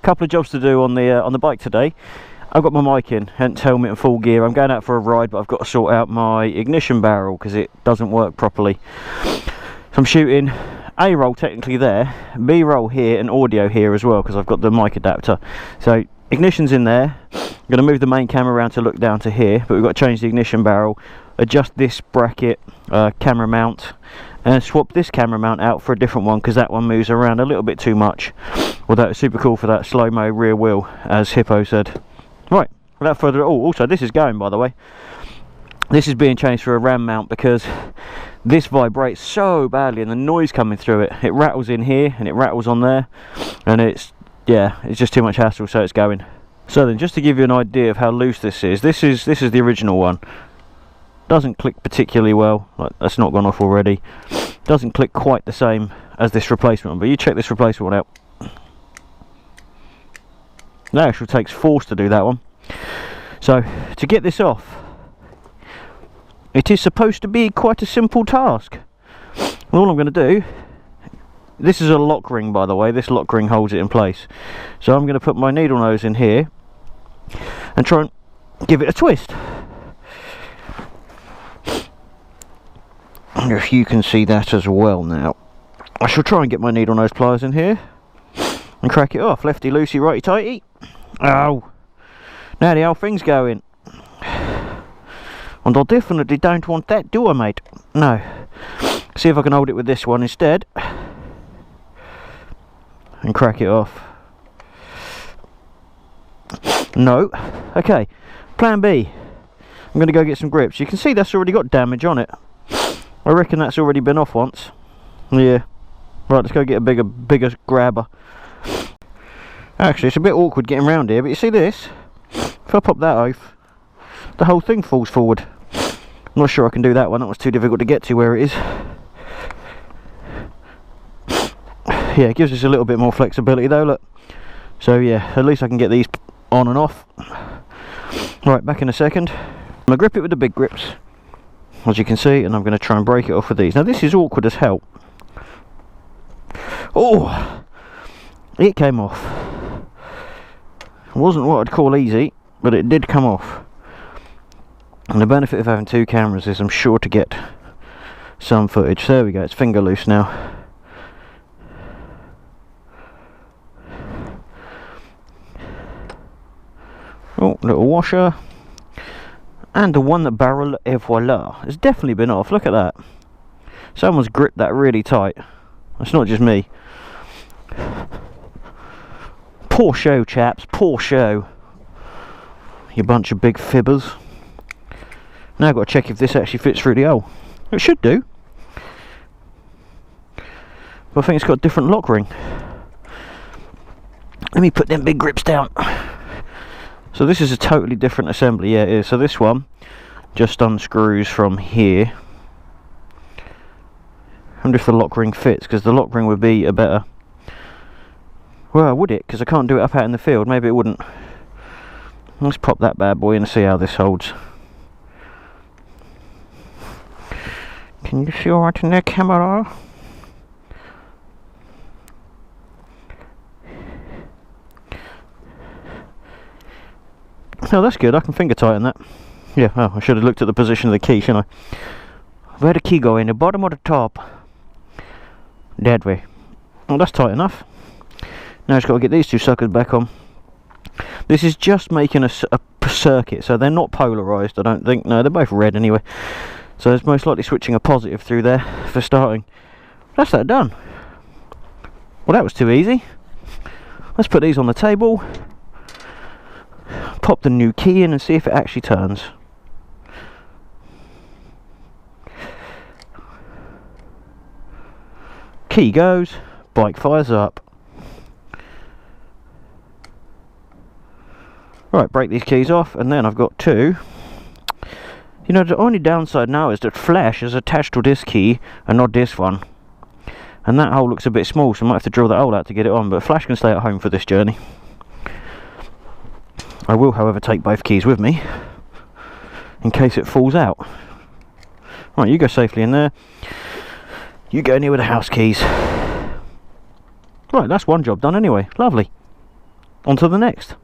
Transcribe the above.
couple of jobs to do on the bike today. I've got my mic in, hence helmet and full gear. I'm going out for a ride, but I've got to sort out my ignition barrel because it doesn't work properly. So I'm shooting A-roll technically there, B-roll here, and audio here as well because I've got the mic adapter. So ignition's in there. I'm going to move the main camera around to look down to here, but we've got to change the ignition barrel, adjust this bracket, camera mount, and swap this camera mount out for a different one because that one moves around a little bit too much. Although it's super cool for that slow-mo rear wheel, as Hippo said. Right, without further ado, also this is going, by the way. This is being changed for a ram mount because this vibrates so badly and the noise coming through it. It rattles in here and it rattles on there, and it's just too much hassle, so it's going. So then, just to give you an idea of how loose this is the original one. Doesn't click particularly well, like that's not gone off already. Doesn't click quite the same as this replacement one, but you check this replacement one out. That actually takes force to do that one. So to get this off, it is supposed to be quite a simple task. And all I'm going to do, this is a lock ring, by the way, this lock ring holds it in place. So I'm going to put my needle nose in here and try and give it a twist. If you can see that as well now. I shall try and get my needle nose pliers in here and crack it off. Lefty loosey, righty tighty. Oh, now the whole thing's going. And I definitely don't want that, do I, mate? No. See if I can hold it with this one instead and crack it off. No. Okay, plan B. I'm going to go get some grips. You can see that's already got damage on it. I reckon that's already been off once. Yeah. Right, let's go get a bigger grabber. Actually, it's a bit awkward getting round here, but you see this? If I pop that off, the whole thing falls forward. I'm not sure I can do that one. That was too difficult to get to where it is. Yeah, it gives us a little bit more flexibility though, look. So yeah, at least I can get these on and off. Right, back in a second. I'm going to grip it with the big grips, as you can see, and I'm going to try and break it off with these. Now this is awkward as hell. Oh, it came off. It wasn't what I'd call easy, but it did come off. And the benefit of having two cameras is I'm sure to get some footage. There we go, it's finger loose now. Oh, little washer. And the one that barrel, et voila. It's definitely been off, look at that. Someone's gripped that really tight. It's not just me. Poor show, chaps, poor show. You bunch of big fibbers. Now I've got to check if this actually fits through the hole. It should do. But I think it's got a different lock ring. Let me put them big grips down. So this is a totally different assembly, yeah it is. So this one just unscrews from here. I wonder if the lock ring fits, because the lock ring would be a better... Well, would it? Because I can't do it up out in the field. Maybe it wouldn't. Let's pop that bad boy in and see how this holds. Can you see alright in there, camera? No, that's good. I can finger tighten that. Yeah, oh, I should have looked at the position of the key, shouldn't I? Where the key go in? The bottom or the top? That way. Oh, that's tight enough. Now it's got to get these two suckers back on. This is just making a circuit, so they're not polarised, I don't think. No, they're both red anyway. So it's most likely switching a positive through there for starting. That's that done. Well, that was too easy. Let's put these on the table. Pop the new key in and see if it actually turns. Key goes, bike fires up. Right, break these keys off, and then I've got two. You know, the only downside now is that flash is attached to this key and not this one. And that hole looks a bit small, so I might have to drill that hole out to get it on, but flash can stay at home for this journey. I will, however, take both keys with me in case it falls out. Right, you go safely in there. You go in here with the house keys. Right, that's one job done anyway. Lovely. on to the next.